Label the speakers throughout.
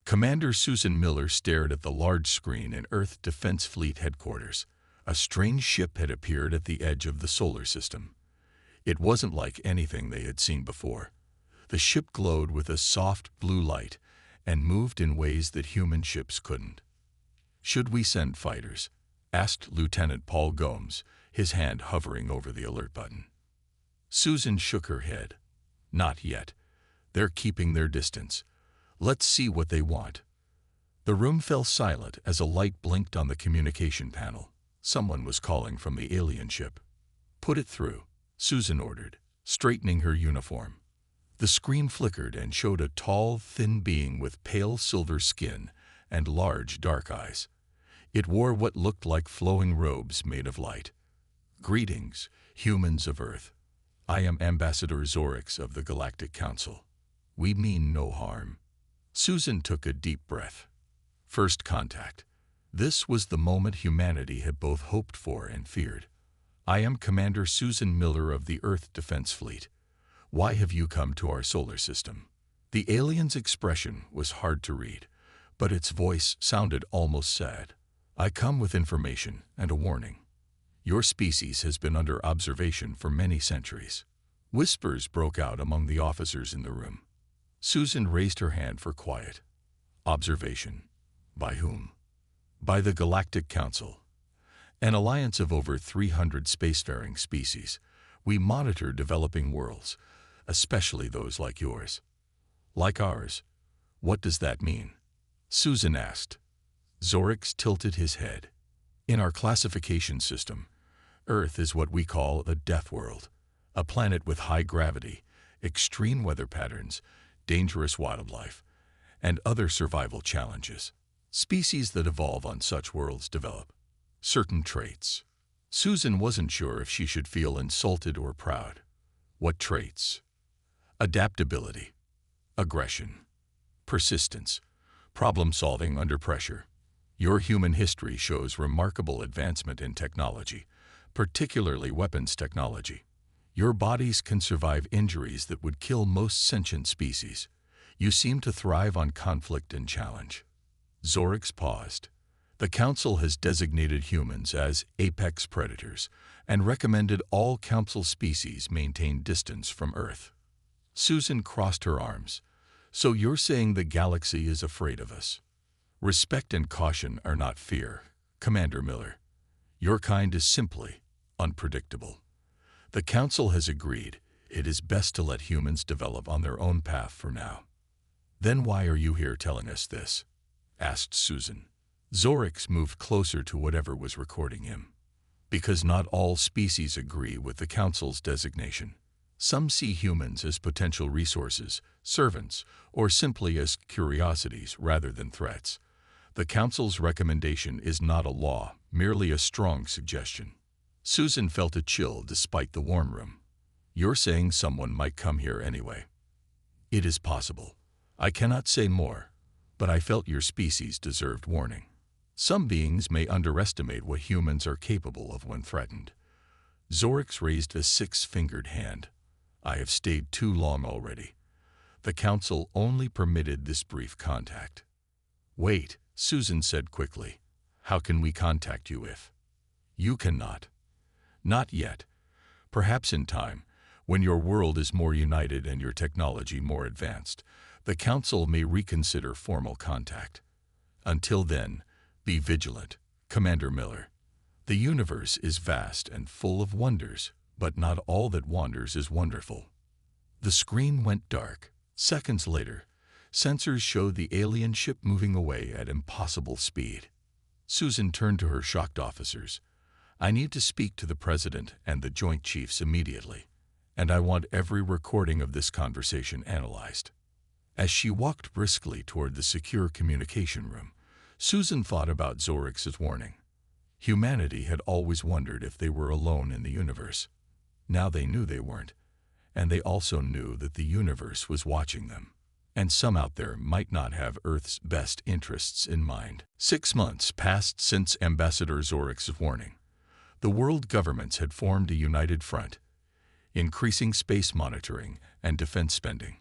Speaker 1: Commander Susan Miller stared at the large screen in Earth Defense Fleet headquarters. A strange ship had appeared at the edge of the solar system. It wasn't like anything they had seen before. The ship glowed with a soft blue light and moved in ways that human ships couldn't. "Should we send fighters?" asked Lieutenant Paul Gomes, his hand hovering over the alert button. Susan shook her head. "Not yet. They're keeping their distance. Let's see what they want." The room fell silent as a light blinked on the communication panel. Someone was calling from the alien ship. "Put it through," Susan ordered, straightening her uniform. The screen flickered and showed a tall, thin being with pale silver skin and large, dark eyes. It wore what looked like flowing robes made of light. "Greetings, humans of Earth. I am Ambassador Zorix of the Galactic Council. We mean no harm." Susan took a deep breath. First contact. This was the moment humanity had both hoped for and feared. "I am Commander Susan Miller of the Earth Defense Fleet. Why have you come to our solar system?" The alien's expression was hard to read, but its voice sounded almost sad. "I come with information and a warning. Your species has been under observation for many centuries." Whispers broke out among the officers in the room. Susan raised her hand for quiet. "Observation? By whom?" "By the Galactic Council, an alliance of over 300 spacefaring species. We monitor developing worlds, especially those like yours." "Like ours? What does that mean?" Susan asked. Zorix tilted his head. "In our classification system, Earth is what we call a death world, a planet with high gravity, extreme weather patterns, dangerous wildlife, and other survival challenges. Species that evolve on such worlds develop certain traits." Susan wasn't sure if she should feel insulted or proud. "What traits?" "Adaptability, aggression, persistence, problem-solving under pressure. Your human history shows remarkable advancement in technology, particularly weapons technology. Your bodies can survive injuries that would kill most sentient species. You seem to thrive on conflict and challenge." Zorix paused. "The Council has designated humans as apex predators and recommended all Council species maintain distance from Earth." Susan crossed her arms. "So you're saying the galaxy is afraid of us?" "Respect and caution are not fear, Commander Miller. Your kind is simply unpredictable. The Council has agreed it is best to let humans develop on their own path for now." "Then why are you here telling us this?" asked Susan. Zorix moved closer to whatever was recording him. "Because not all species agree with the Council's designation. Some see humans as potential resources, servants, or simply as curiosities rather than threats. The Council's recommendation is not a law, merely a strong suggestion." Susan felt a chill despite the warm room. "You're saying someone might come here anyway?" "It is possible. I cannot say more, but I felt your species deserved warning. Some beings may underestimate what humans are capable of when threatened." Zorix raised a six-fingered hand. "I have stayed too long already. The Council only permitted this brief contact." "Wait," Susan said quickly. "How can we contact you if—" "You cannot. Not yet. Perhaps in time, when your world is more united and your technology more advanced, the Council may reconsider formal contact. Until then, be vigilant, Commander Miller. The universe is vast and full of wonders, but not all that wanders is wonderful." The screen went dark. Seconds later, sensors showed the alien ship moving away at impossible speed. Susan turned to her shocked officers. "I need to speak to the President and the Joint Chiefs immediately, and I want every recording of this conversation analyzed." As she walked briskly toward the secure communication room, Susan thought about Zorix's warning. Humanity had always wondered if they were alone in the universe. Now they knew they weren't, and they also knew that the universe was watching them, and some out there might not have Earth's best interests in mind. 6 months passed since Ambassador Zorix's warning. The world governments had formed a united front, increasing space monitoring and defense spending.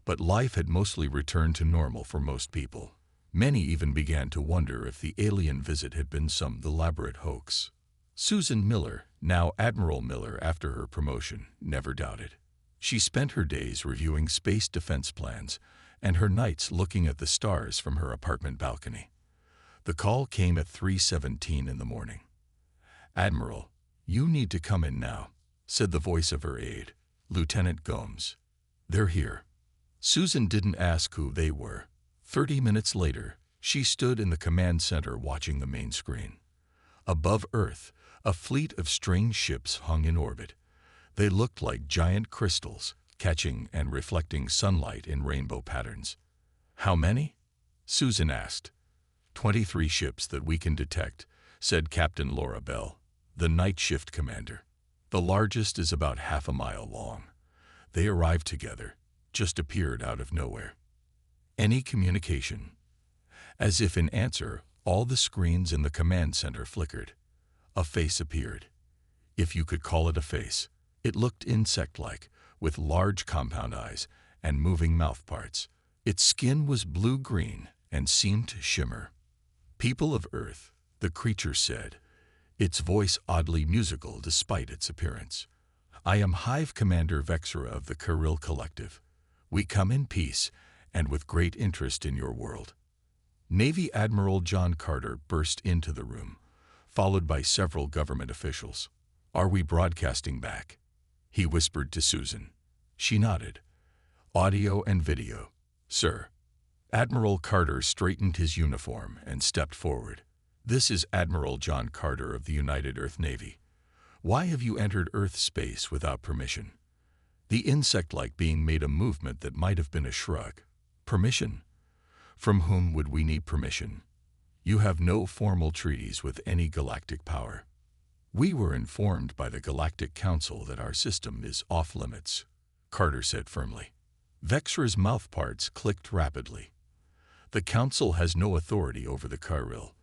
Speaker 1: But life had mostly returned to normal for most people. Many even began to wonder if the alien visit had been some elaborate hoax. Susan Miller, now Admiral Miller after her promotion, never doubted. She spent her days reviewing space defense plans and her nights looking at the stars from her apartment balcony. The call came at 3:17 in the morning. "Admiral, you need to come in now," said the voice of her aide, Lieutenant Gomes. "They're here." Susan didn't ask who they were. 30 minutes later, she stood in the command center watching the main screen. Above Earth, a fleet of strange ships hung in orbit. They looked like giant crystals, catching and reflecting sunlight in rainbow patterns. "How many?" Susan asked. 23 ships that we can detect," said Captain Laura Bell, the night shift commander. "The largest is about half a mile long. They arrived together, just appeared out of nowhere." "Any communication?" As if in answer, all the screens in the command center flickered. A face appeared. If you could call it a face, it looked insect-like, with large compound eyes and moving mouth parts. Its skin was blue-green and seemed to shimmer. "People of Earth," the creature said, its voice oddly musical despite its appearance. "I am Hive Commander Vexera of the Kirill Collective. We come in peace and with great interest in your world." Navy Admiral John Carter burst into the room, followed by several government officials. "Are we broadcasting back?" he whispered to Susan. She nodded. "Audio and video, sir." Admiral Carter straightened his uniform and stepped forward. "This is Admiral John Carter of the United Earth Navy. Why have you entered Earth space without permission?" The insect-like being made a movement that might have been a shrug. "Permission? From whom would we need permission? You have no formal treaties with any galactic power." "We were informed by the Galactic Council that our system is off-limits," Carter said firmly. Vexera's mouthparts clicked rapidly. "The Council has no authority over the Kirill.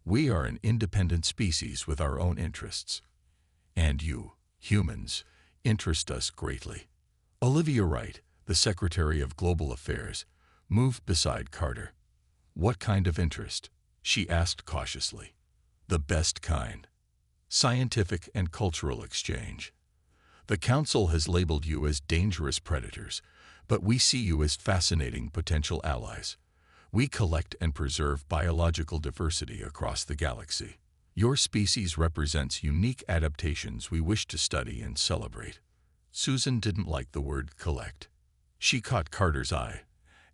Speaker 1: We are an independent species with our own interests. And you, humans, interest us greatly." Olivia Wright, the Secretary of Global Affairs, moved beside Carter. "What kind of interest?" she asked cautiously. "The best kind. Scientific and cultural exchange. The Council has labeled you as dangerous predators, but we see you as fascinating potential allies. We collect and preserve biological diversity across the galaxy. Your species represents unique adaptations we wish to study and celebrate." Susan didn't like the word collect. She caught Carter's eye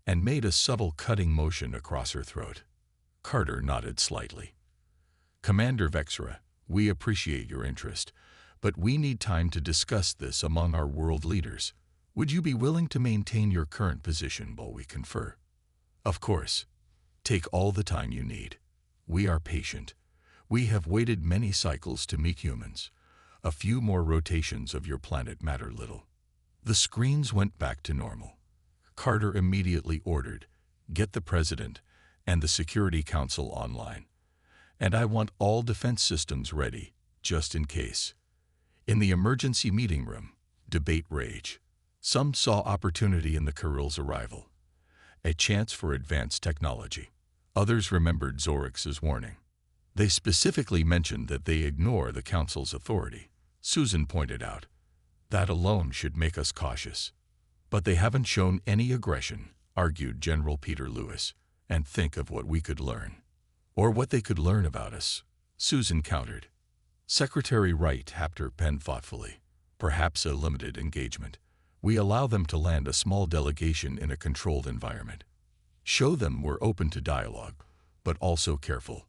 Speaker 1: and made a subtle cutting motion across her throat. Carter nodded slightly. "Commander Vexera, we appreciate your interest, but we need time to discuss this among our world leaders. Would you be willing to maintain your current position while we confer?" "Of course. Take all the time you need. We are patient. We have waited many cycles to meet humans. A few more rotations of your planet matter little." The screens went back to normal. Carter immediately ordered, "Get the President and the Security Council online. And I want all defense systems ready, just in case." In the emergency meeting room, debate raged. Some saw opportunity in the Kirill's arrival, a chance for advanced technology. Others remembered Zorix's warning. They specifically mentioned that they ignore the Council's authority. Susan pointed out, "That alone should make us cautious." "But they haven't shown any aggression," argued General Peter Lewis, "and think of what we could learn." "Or what they could learn about us," Susan countered. Secretary Wright tapped her pen thoughtfully. "Perhaps a limited engagement. We allow them to land a small delegation in a controlled environment. Show them we're open to dialogue, but also careful."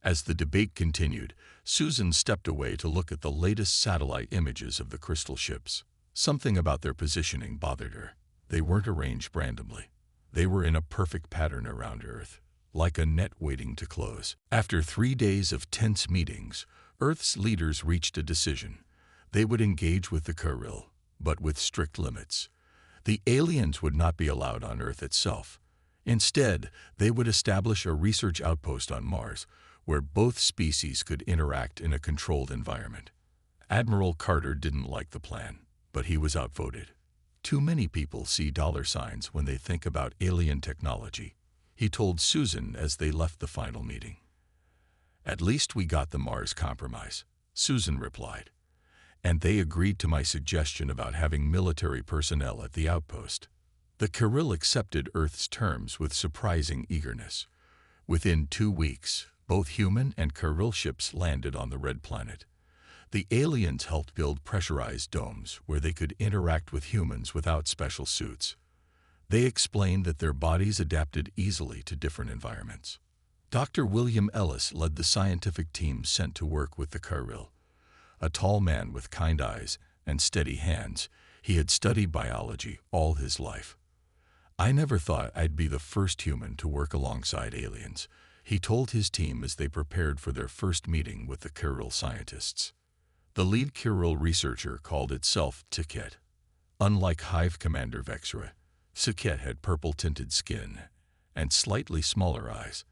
Speaker 1: As the debate continued, Susan stepped away to look at the latest satellite images of the crystal ships. Something about their positioning bothered her. They weren't arranged randomly. They were in a perfect pattern around Earth, like a net waiting to close. After 3 days of tense meetings, Earth's leaders reached a decision. They would engage with the Kirill, but with strict limits. The aliens would not be allowed on Earth itself. Instead, they would establish a research outpost on Mars, where both species could interact in a controlled environment. Admiral Carter didn't like the plan, but he was outvoted. Too many people see dollar signs when they think about alien technology, he told Susan as they left the final meeting. At least we got the Mars Compromise, Susan replied, and they agreed to my suggestion about having military personnel at the outpost. The Kirill accepted Earth's terms with surprising eagerness. Within 2 weeks, both human and Kirill ships landed on the Red Planet. The aliens helped build pressurized domes where they could interact with humans without special suits. They explained that their bodies adapted easily to different environments. Dr. William Ellis led the scientific team sent to work with the Kirill. A tall man with kind eyes and steady hands, he had studied biology all his life. I never thought I'd be the first human to work alongside aliens, he told his team as they prepared for their first meeting with the Kirill scientists. The lead Kirill researcher called itself Tiket. Unlike Hive Commander Vexra, Tiket had purple-tinted skin and slightly smaller eyes.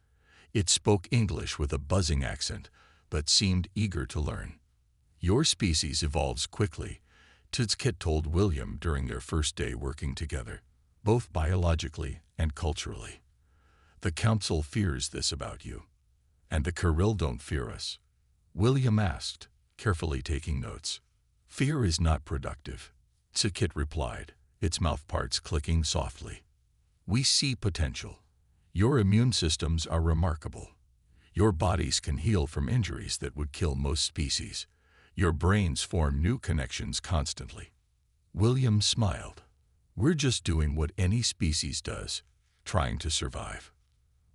Speaker 1: It spoke English with a buzzing accent, but seemed eager to learn. Your species evolves quickly, Tiket told William during their first day working together, both biologically and culturally. The Council fears this about you. And the Kirill don't fear us? William asked, carefully taking notes. Fear is not productive, Tiket replied, its mouthparts clicking softly. We see potential. Your immune systems are remarkable. Your bodies can heal from injuries that would kill most species. Your brains form new connections constantly. William smiled. We're just doing what any species does, trying to survive.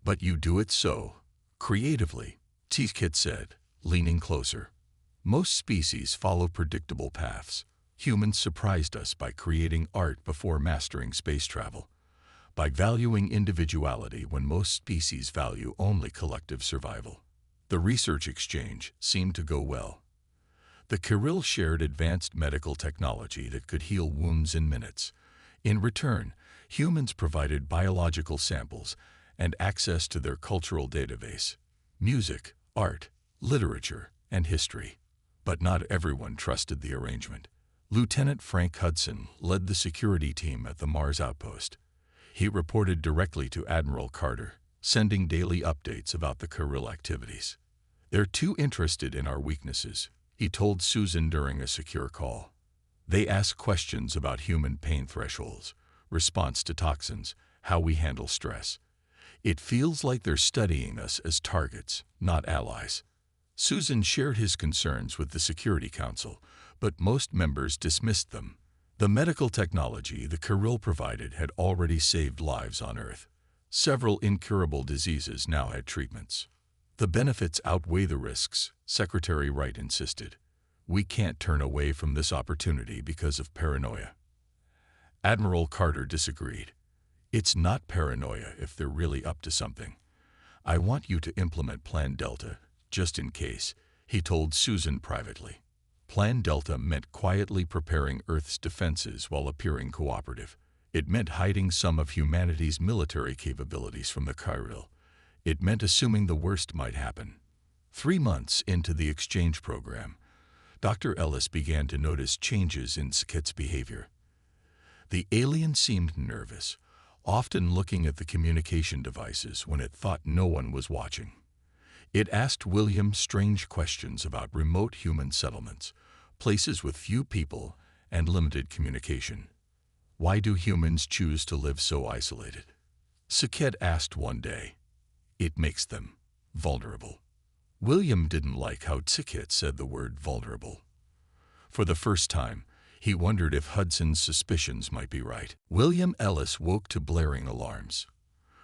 Speaker 1: But you do it so creatively, Tiket said, leaning closer. Most species follow predictable paths. Humans surprised us by creating art before mastering space travel, by valuing individuality when most species value only collective survival. The research exchange seemed to go well. The Kirill shared advanced medical technology that could heal wounds in minutes. In return, humans provided biological samples and access to their cultural database, music, art, literature, and history. But not everyone trusted the arrangement. Lieutenant Frank Hudson led the security team at the Mars outpost. He reported directly to Admiral Carter, sending daily updates about the Kirill activities. They're too interested in our weaknesses, he told Susan during a secure call. They ask questions about human pain thresholds, response to toxins, how we handle stress. It feels like they're studying us as targets, not allies. Susan shared his concerns with the Security Council, but most members dismissed them. The medical technology the Kirill provided had already saved lives on Earth. Several incurable diseases now had treatments. The benefits outweigh the risks, Secretary Wright insisted. We can't turn away from this opportunity because of paranoia. Admiral Carter disagreed. It's not paranoia if they're really up to something. I want you to implement Plan Delta, just in case, he told Susan privately. Plan Delta meant quietly preparing Earth's defenses while appearing cooperative. It meant hiding some of humanity's military capabilities from the Kirill. It meant assuming the worst might happen. 3 months into the exchange program, Dr. Ellis began to notice changes in Tiket's behavior. The alien seemed nervous, often looking at the communication devices when it thought no one was watching. It asked William strange questions about remote human settlements, places with few people and limited communication. Why do humans choose to live so isolated? Tiket asked one day. It makes them vulnerable. William didn't like how Tiket said the word vulnerable. For the first time, he wondered if Hudson's suspicions might be right. William Ellis woke to blaring alarms.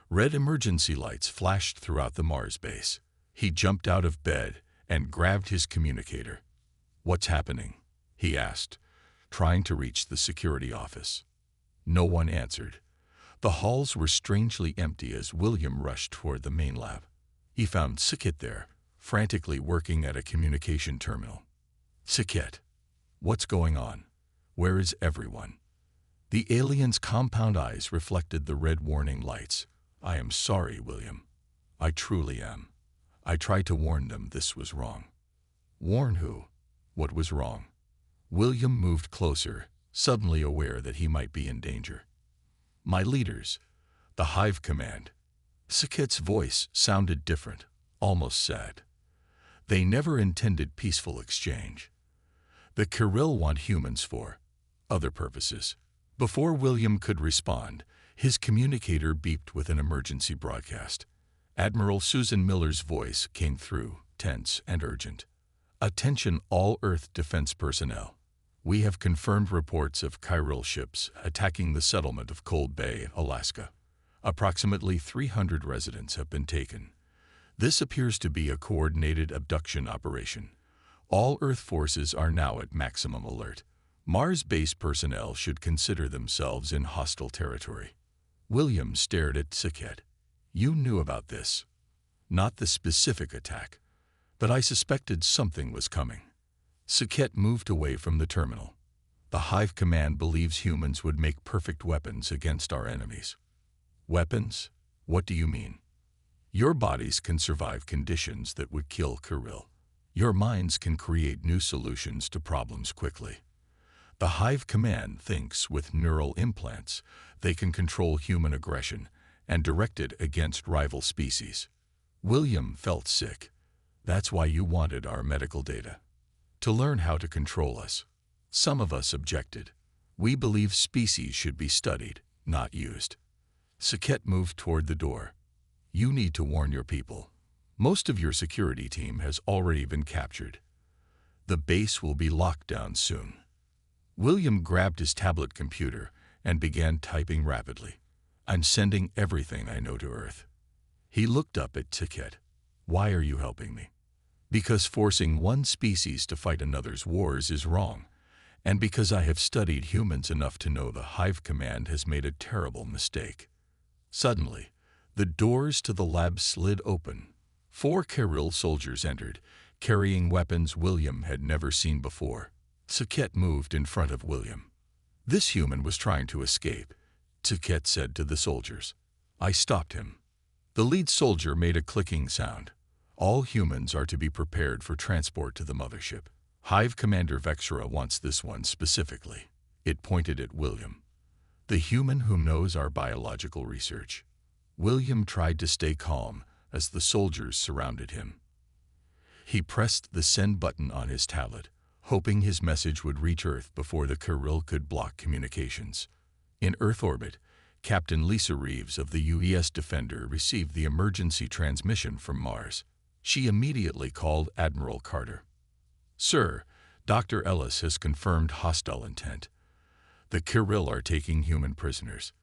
Speaker 1: Red emergency lights flashed throughout the Mars base. He jumped out of bed and grabbed his communicator. What's happening? He asked, trying to reach the security office. No one answered. The halls were strangely empty as William rushed toward the main lab. He found Tiket there, frantically working at a communication terminal. Tiket, what's going on? Where is everyone? The alien's compound eyes reflected the red warning lights. I am sorry, William. I truly am. I tried to warn them this was wrong. Warn who? What was wrong? William moved closer, suddenly aware that he might be in danger. "My leaders, the Hive Command." Saket's voice sounded different, almost sad. "They never intended peaceful exchange. The Kirill want humans for other purposes." Before William could respond, his communicator beeped with an emergency broadcast. Admiral Susan Miller's voice came through, tense and urgent. "Attention all Earth defense personnel. We have confirmed reports of Kirill ships attacking the settlement of Cold Bay, Alaska. Approximately 300 residents have been taken. This appears to be a coordinated abduction operation. All Earth forces are now at maximum alert. Mars base personnel should consider themselves in hostile territory." William stared at Saket. "You knew about this. Not the specific attack, but I suspected something was coming." Saket moved away from the terminal. "The Hive Command believes humans would make perfect weapons against our enemies." "Weapons? What do you mean?" "Your bodies can survive conditions that would kill Kirill. Your minds can create new solutions to problems quickly. The Hive Command thinks with neural implants they can control human aggression and direct it against rival species." William felt sick. "That's why you wanted our medical data. To learn how to control us." Some of us objected. "We believe species should be studied, not used." Saket moved toward the door. "You need to warn your people. Most of your security team has already been captured. The base will be locked down soon." William grabbed his tablet computer and began typing rapidly. "I'm sending everything I know to Earth." He looked up at Saket. "Why are you helping me?" "Because forcing one species to fight another's wars is wrong, and because I have studied humans enough to know the Hive Command has made a terrible mistake." Suddenly, the doors to the lab slid open. 4 Kirill soldiers entered, carrying weapons William had never seen before. Saket moved in front of William. "This human was trying to escape," Saket said to the soldiers. "I stopped him." The lead soldier made a clicking sound. "All humans are to be prepared for transport to the mothership. Hive Commander Vexera wants this one specifically." It pointed at William. "The human who knows our biological research." William tried to stay calm as the soldiers surrounded him. He pressed the send button on his tablet, hoping his message would reach Earth before the Kirill could block communications. In Earth orbit, Captain Lisa Reeves of the UES Defender received the emergency transmission from Mars. She immediately called Admiral Carter. "Sir, Dr. Ellis has confirmed hostile intent. The Kirill are taking human prisoners.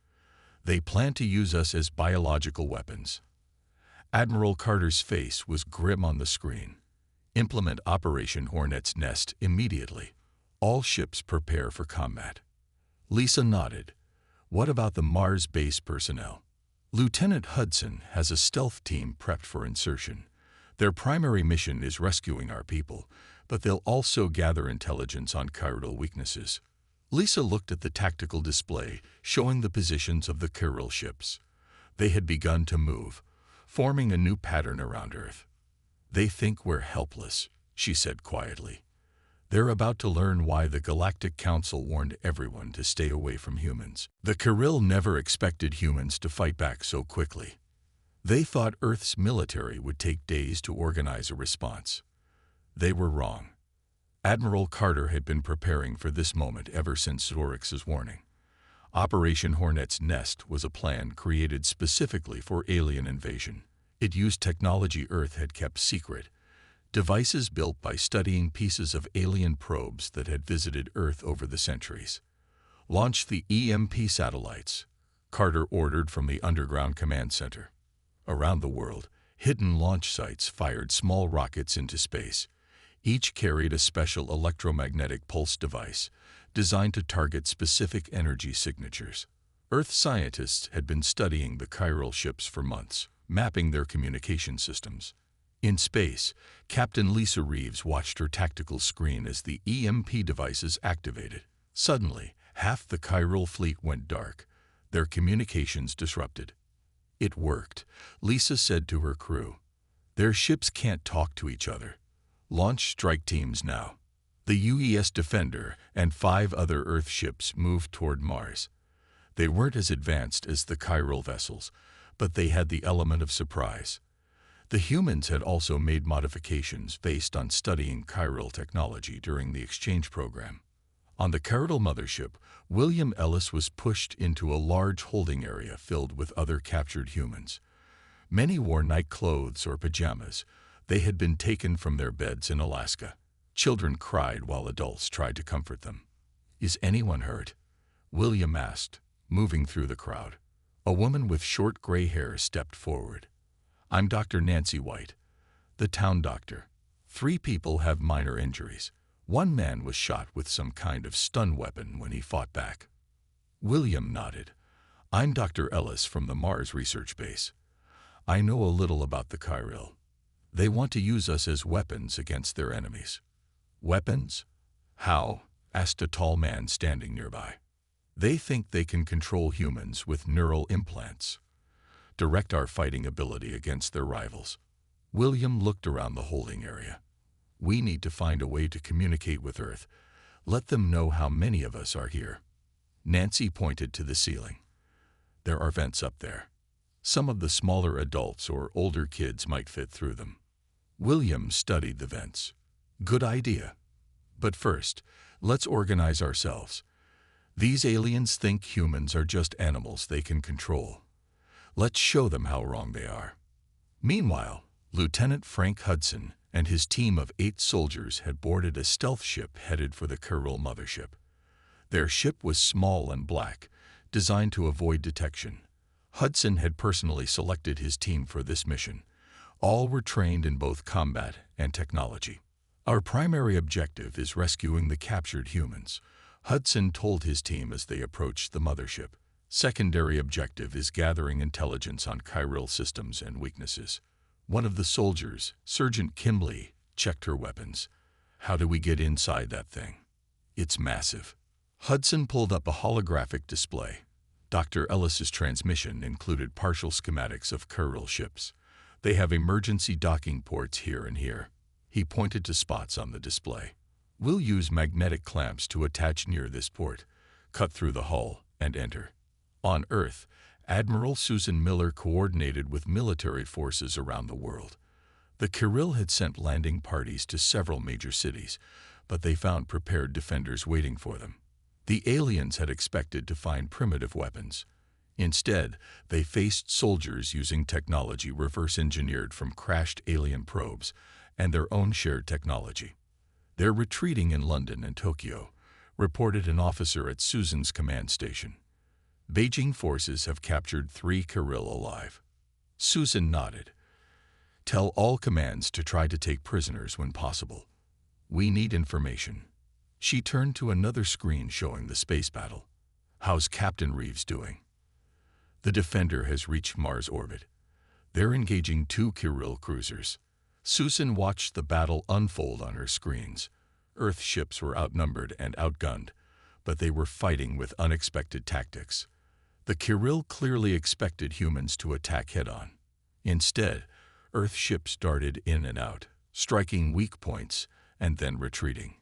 Speaker 1: They plan to use us as biological weapons." Admiral Carter's face was grim on the screen. "Implement Operation Hornet's Nest immediately. All ships prepare for combat." Lisa nodded. "What about the Mars base personnel?" "Lieutenant Hudson has a stealth team prepped for insertion. Their primary mission is rescuing our people, but they'll also gather intelligence on Kirill weaknesses." Lisa looked at the tactical display showing the positions of the Kirill ships. They had begun to move, forming a new pattern around Earth. "They think we're helpless," she said quietly. "They're about to learn why the Galactic Council warned everyone to stay away from humans. The Kirill never expected humans to fight back so quickly. They thought Earth's military would take days to organize a response. They were wrong." Admiral Carter had been preparing for this moment ever since Zorix's warning. Operation Hornet's Nest was a plan created specifically for alien invasion. It used technology Earth had kept secret, devices built by studying pieces of alien probes that had visited Earth over the centuries. "Launch the EMP satellites," Carter ordered from the underground command center. Around the world, hidden launch sites fired small rockets into space. Each carried a special electromagnetic pulse device designed to target specific energy signatures. Earth scientists had been studying the Kirill ships for months, mapping their communication systems. In space, Captain Lisa Reeves watched her tactical screen as the EMP devices activated. Suddenly, half the Kirill fleet went dark, their communications disrupted. "It worked," Lisa said to her crew. "Their ships can't talk to each other. Launch strike teams now." The UES Defender and 5 other Earth ships moved toward Mars. They weren't as advanced as the chiral vessels, but they had the element of surprise. The humans had also made modifications based on studying chiral technology during the exchange program. On the chiral mothership, William Ellis was pushed into a large holding area filled with other captured humans. Many wore night clothes or pajamas. They had been taken from their beds in Alaska. Children cried while adults tried to comfort them. "Is anyone hurt?" William asked, moving through the crowd. A woman with short gray hair stepped forward. "I'm Dr. Nancy White, the town doctor. 3 people have minor injuries. 1 man was shot with some kind of stun weapon when he fought back." William nodded. "I'm Dr. Ellis from the Mars Research Base. I know a little about the chiral. They want to use us as weapons against their enemies." "Weapons? How?" asked a tall man standing nearby. "They think they can control humans with neural implants, direct our fighting ability against their rivals." William looked around the holding area. "We need to find a way to communicate with Earth. Let them know how many of us are here." Nancy pointed to the ceiling. "There are vents up there. Some of the smaller adults or older kids might fit through them." William studied the vents. "Good idea. But first, let's organize ourselves. These aliens think humans are just animals they can control. Let's show them how wrong they are." Meanwhile, Lieutenant Frank Hudson and his team of 8 soldiers had boarded a stealth ship headed for the chiral mothership. Their ship was small and black, designed to avoid detection. Hudson had personally selected his team for this mission. All were trained in both combat and technology. "Our primary objective is rescuing the captured humans," Hudson told his team as they approached the mothership. "Secondary objective is gathering intelligence on chiral systems and weaknesses." One of the soldiers, Sergeant Kimley, checked her weapons. "How do we get inside that thing?" "It's massive." Hudson pulled up a holographic display. Dr. Ellis's transmission included partial schematics of chiral ships. "They have emergency docking ports here and here." He pointed to spots on the display. "We'll use magnetic clamps to attach near this port, cut through the hull, and enter." On Earth, Admiral Susan Miller coordinated with military forces around the world. The chiral had sent landing parties to several major cities, but they found prepared defenders waiting for them. The aliens had expected to find primitive weapons. Instead, they faced soldiers using technology reverse-engineered from crashed alien probes and their own shared technology. "They're retreating in London and Tokyo," reported an officer at Susan's command station. "Beijing forces have captured 3 chiral alive." Susan nodded. "Tell all commands to try to take prisoners when possible. We need information." She turned to another screen showing the space battle. "How's Captain Reeves doing?" "The Defender has reached Mars orbit. They're engaging 2 chiral cruisers." Susan watched the battle unfold on her screens. Earth ships were outnumbered and outgunned, but they were fighting with unexpected tactics. The chiral clearly expected humans to attack head-on. Instead, Earth ships darted in and out, striking weak points and then retreating.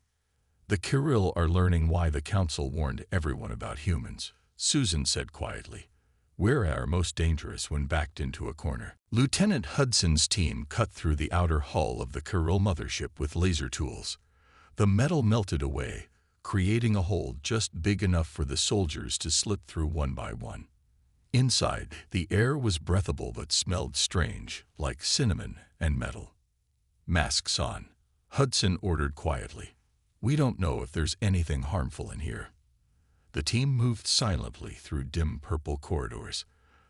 Speaker 1: "The chiral are learning why the Council warned everyone about humans," Susan said quietly. "We're at our most dangerous when backed into a corner." Lieutenant Hudson's team cut through the outer hull of the chiral mothership with laser tools. The metal melted away, creating a hole just big enough for the soldiers to slip through one by one. Inside, the air was breathable but smelled strange, like cinnamon and metal. "Masks on," Hudson ordered quietly. "We don't know if there's anything harmful in here." The team moved silently through dim purple corridors.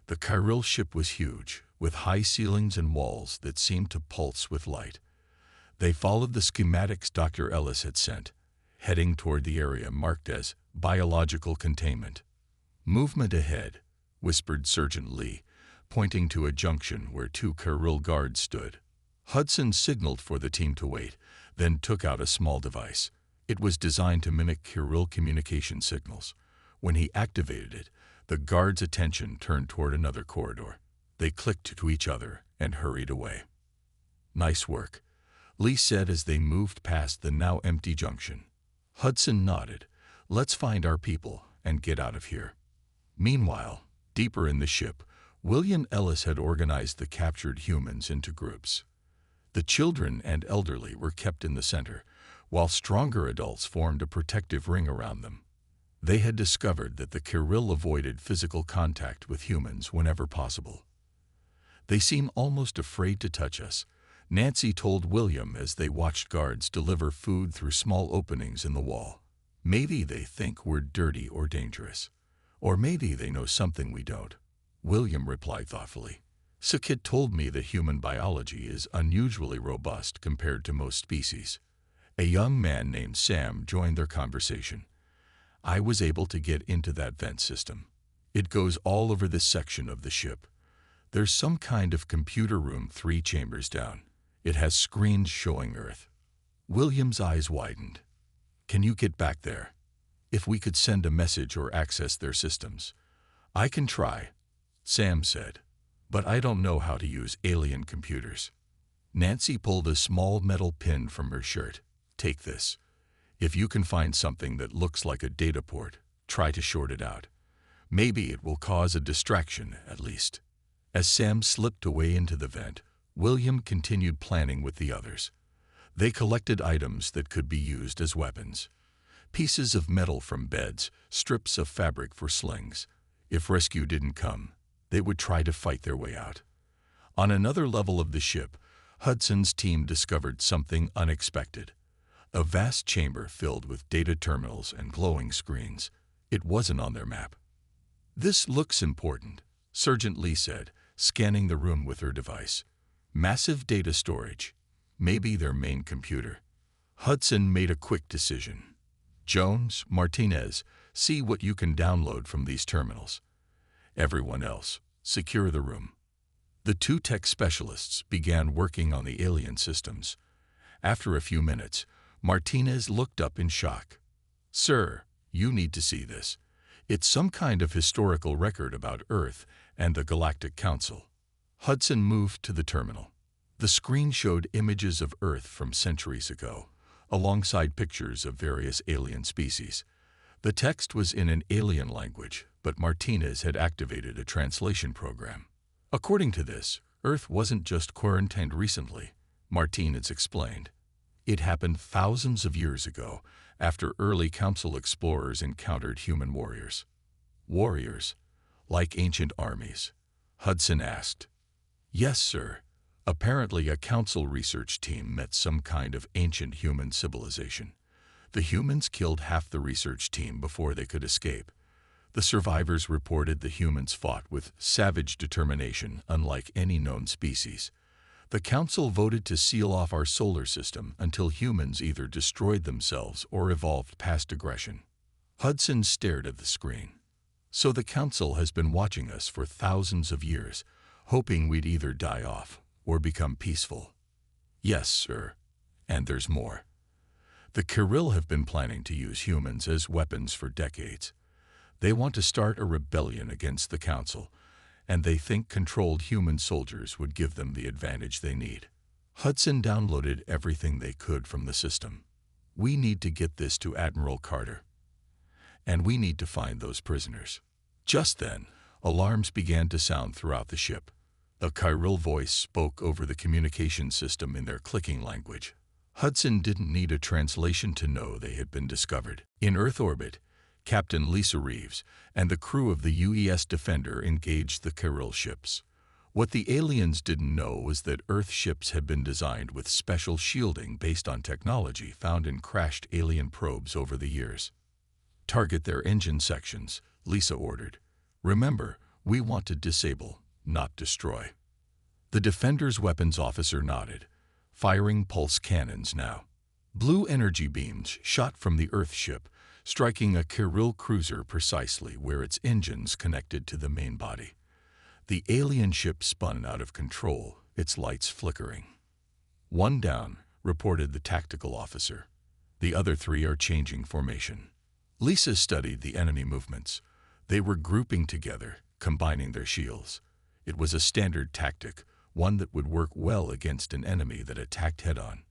Speaker 1: The chiral ship was huge, with high ceilings and walls that seemed to pulse with light. They followed the schematics Dr. Ellis had sent, heading toward the area marked as biological containment. "Movement ahead," whispered Sergeant Lee, pointing to a junction where 2 chiral guards stood. Hudson signaled for the team to wait, then took out a small device. It was designed to mimic chiral communication signals. When he activated it, the guards' attention turned toward another corridor. They clicked to each other and hurried away. "Nice work. Lee said as they moved past the now empty junction. Hudson nodded. Let's find our people and get out of here. Meanwhile, deeper in the ship, William Ellis had organized the captured humans into groups. The children and elderly were kept in the center, while stronger adults formed a protective ring around them. They had discovered that the Kirill avoided physical contact with humans whenever possible. They seem almost afraid to touch us, Nancy told William as they watched guards deliver food through small openings in the wall. Maybe they think we're dirty or dangerous. Or maybe they know something we don't. William replied thoughtfully. Sakit told me that human biology is unusually robust compared to most species. A young man named Sam joined their conversation. I was able to get into that vent system. It goes all over this section of the ship. There's some kind of computer room 3 chambers down. It has screens showing Earth. William's eyes widened. Can you get back there? If we could send a message or access their systems. I can try, Sam said, but I don't know how to use alien computers. Nancy pulled a small metal pin from her shirt. Take this. If you can find something that looks like a data port, try to short it out. Maybe it will cause a distraction, at least. As Sam slipped away into the vent, William continued planning with the others. They collected items that could be used as weapons. Pieces of metal from beds, strips of fabric for slings. If rescue didn't come, they would try to fight their way out. On another level of the ship, Hudson's team discovered something unexpected. A vast chamber filled with data terminals and glowing screens. It wasn't on their map. This looks important, Sergeant Lee said, scanning the room with her device. Massive data storage. Maybe their main computer. Hudson made a quick decision. Jones, Martinez, see what you can download from these terminals. Everyone else, secure the room. The 2 tech specialists began working on the alien systems. After a few minutes, Martinez looked up in shock. Sir, you need to see this. It's some kind of historical record about Earth and the Galactic Council. Hudson moved to the terminal. The screen showed images of Earth from centuries ago, alongside pictures of various alien species. The text was in an alien language, but Martinez had activated a translation program. According to this, Earth wasn't just quarantined recently, Martinez explained. It happened thousands of years ago, after early Council explorers encountered human warriors. Warriors? Like ancient armies? Hudson asked. Yes, sir. Apparently a Council research team met some kind of ancient human civilization. The humans killed half the research team before they could escape. The survivors reported the humans fought with savage determination unlike any known species. The Council voted to seal off our solar system until humans either destroyed themselves or evolved past aggression. Hudson stared at the screen. So the Council has been watching us for thousands of years, hoping we'd either die off or become peaceful. Yes, sir. And there's more. The Kirill have been planning to use humans as weapons for decades. They want to start a rebellion against the Council, and they think controlled human soldiers would give them the advantage they need. Hudson downloaded everything they could from the system. We need to get this to Admiral Carter. And we need to find those prisoners. Just then, alarms began to sound throughout the ship. A Kirill voice spoke over the communication system in their clicking language. Hudson didn't need a translation to know they had been discovered. In Earth orbit, Captain Lisa Reeves and the crew of the UES Defender engaged the Kirill ships. What the aliens didn't know was that Earth ships had been designed with special shielding based on technology found in crashed alien probes over the years. Target their engine sections, Lisa ordered. Remember, we want to disable, not destroy. The Defender's weapons officer nodded, firing pulse cannons now. Blue energy beams shot from the Earth ship, striking a Kirill cruiser precisely where its engines connected to the main body. The alien ship spun out of control, its lights flickering. One down, reported the tactical officer. The other 3 are changing formation. Lisa studied the enemy movements. They were grouping together, combining their shields. It was a standard tactic, one that would work well against an enemy that attacked head-on.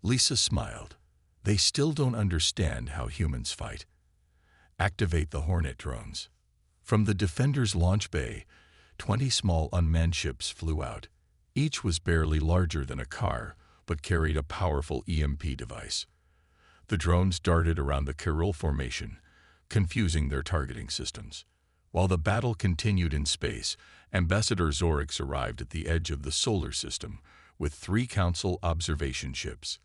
Speaker 1: Lisa smiled. They still don't understand how humans fight. Activate the Hornet drones. From the Defender's launch bay, 20 small unmanned ships flew out. Each was barely larger than a car, but carried a powerful EMP device. The drones darted around the Kirill formation, confusing their targeting systems. While the battle continued in space, Ambassador Zorix arrived at the edge of the solar system with 3 Council observation ships.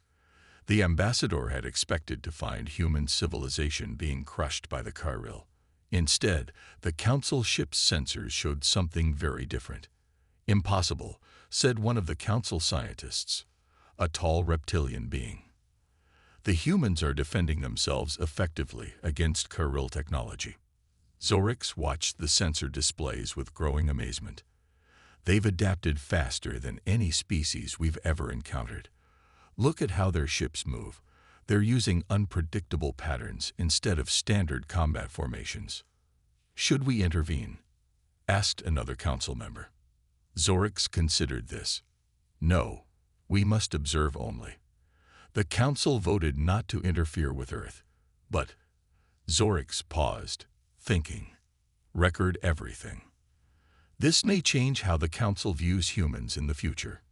Speaker 1: The Ambassador had expected to find human civilization being crushed by the Kirill. Instead, the Council ship's sensors showed something very different. "Impossible," said one of the Council scientists, a tall reptilian being. "The humans are defending themselves effectively against Kirill technology." Zorix watched the sensor displays with growing amazement. "They've adapted faster than any species we've ever encountered. Look at how their ships move. They're using unpredictable patterns instead of standard combat formations." "Should we intervene?" asked another council member. Zorix considered this. "No, we must observe only." The council voted not to interfere with Earth, but Zorix paused, thinking. Record everything. This may change how the council views humans in the future.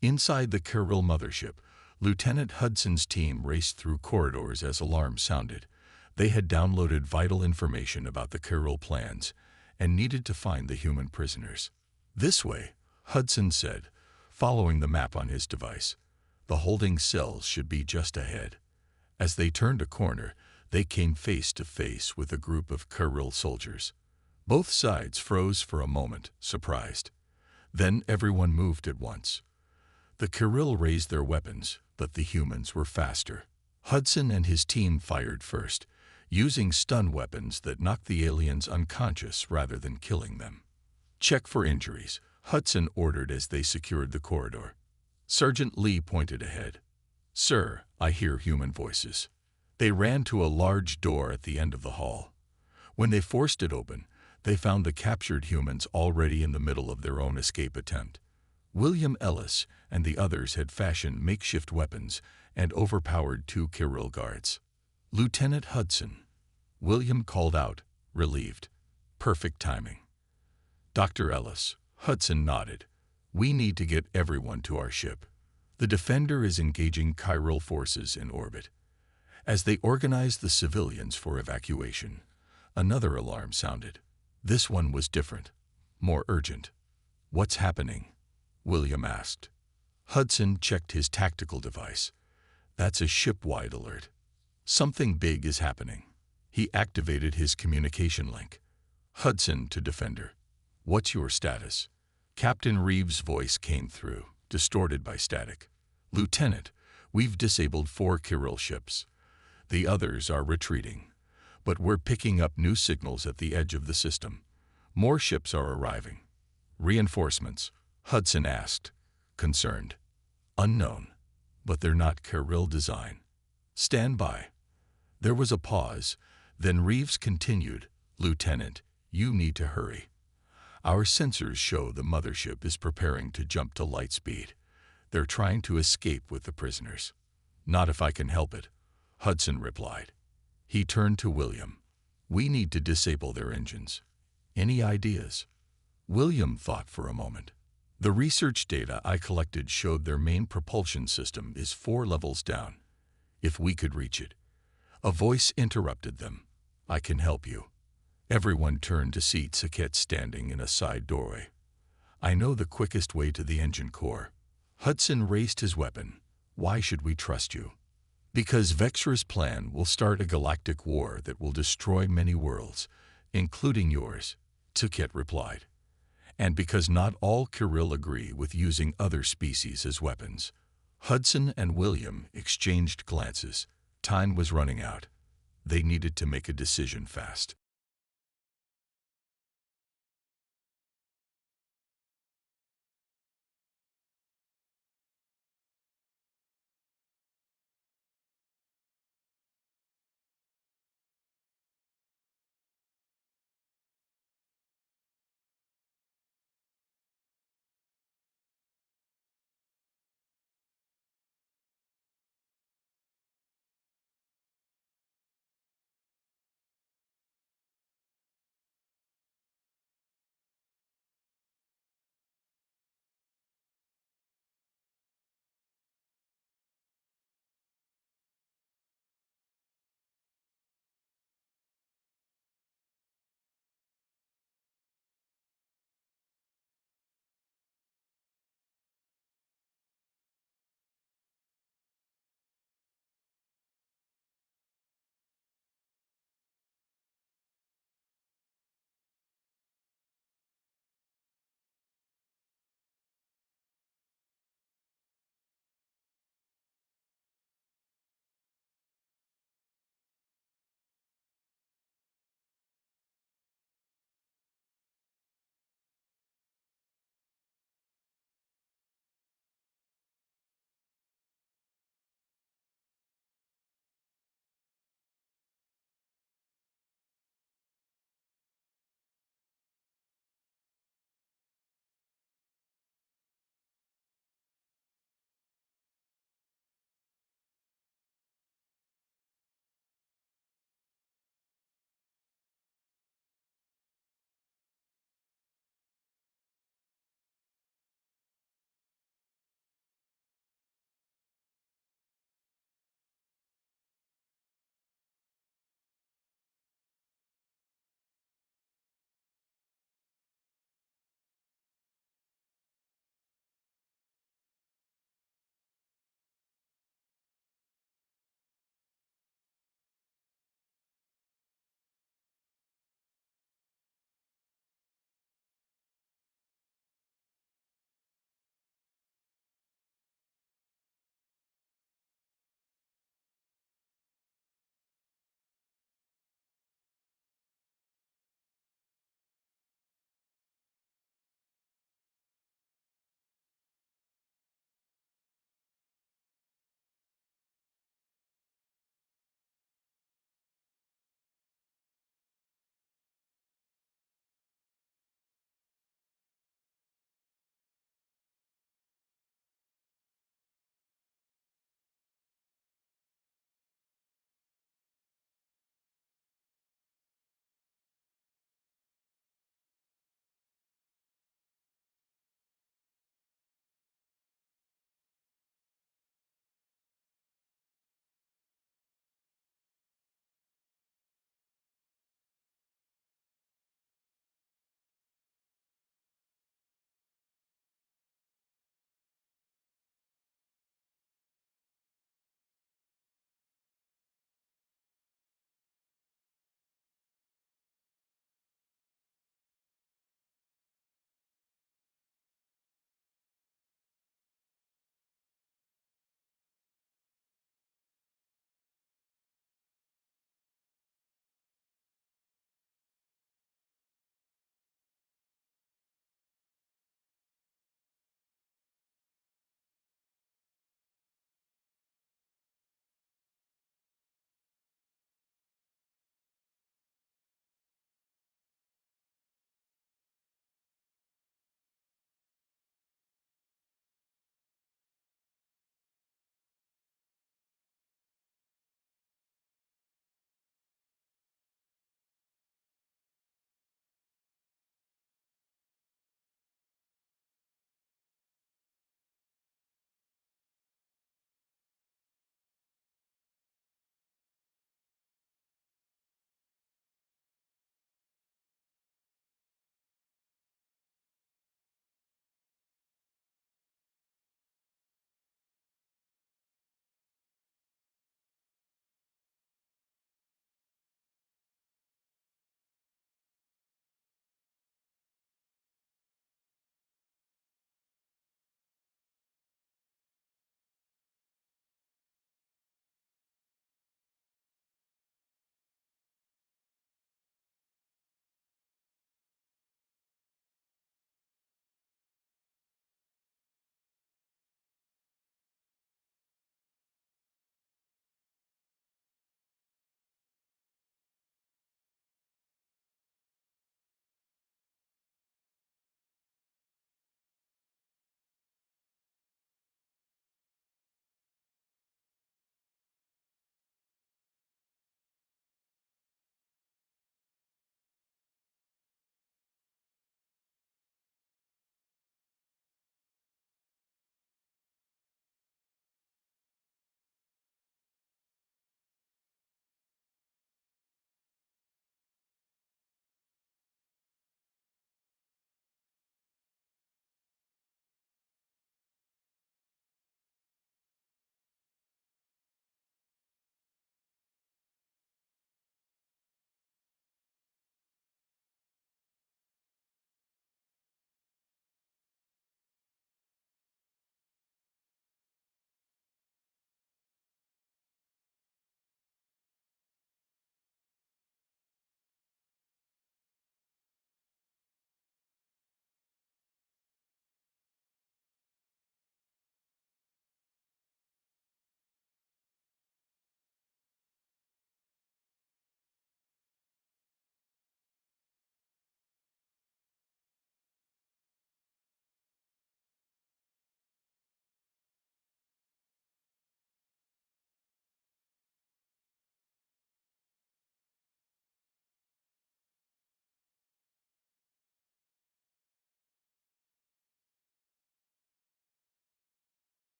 Speaker 1: Inside the Kirill mothership, Lieutenant Hudson's team raced through corridors as alarms sounded. They had downloaded vital information about the Kirill plans and needed to find the human prisoners. "This way," Hudson said, following the map on his device. "The holding cells should be just ahead." As they turned a corner, they came face to face with a group of Kirill soldiers. Both sides froze for a moment, surprised. Then everyone moved at once. The Kirill raised their weapons, but the humans were faster. Hudson and his team fired first, using stun weapons that knocked the aliens unconscious rather than killing them. "Check for injuries," Hudson ordered as they secured the corridor. Sergeant Lee pointed ahead. "Sir, I hear human voices." They ran to a large door at the end of the hall. When they forced it open, they found the captured humans already in the middle of their own escape attempt. William Ellis and the others had fashioned makeshift weapons and overpowered 2 Kirill guards. "Lieutenant Hudson," William called out, relieved. "Perfect timing." "Dr. Ellis," Hudson nodded. "We need to get everyone to our ship. The Defender is engaging Kirill forces in orbit." As they organized the civilians for evacuation, another alarm sounded. This one was different, more urgent. "What's happening?" William asked. Hudson checked his tactical device. "That's a ship-wide alert. Something big is happening." He activated his communication link. Hudson to Defender. "What's your status?" Captain Reeves' voice came through, distorted by static. "Lieutenant, we've disabled 4 Kirill ships. The others are retreating, but we're picking up new signals at the edge of the system. More ships are arriving." "Reinforcements?" Hudson asked, concerned. "Unknown, but they're not Kirill design. Stand by." There was a pause, then Reeves continued, "Lieutenant, you need to hurry. Our sensors show the mothership is preparing to jump to light speed. They're trying to escape with the prisoners." "Not if I can help it," Hudson replied. He turned to William. "We need to disable their engines. Any ideas?" William thought for a moment. "The research data I collected showed their main propulsion system is 4 levels down. If we could reach it." A voice interrupted them. "I can help you." Everyone turned to see Saket standing in a side doorway. "I know the quickest way to the engine core." Hudson raised his weapon. "Why should we trust you?" "Because Vexra's plan will start a galactic war that will destroy many worlds, including yours," Saket replied. "And because not all Kirill agree with using other species as weapons." Hudson and William exchanged glances. Time was running out. They needed to make a decision fast.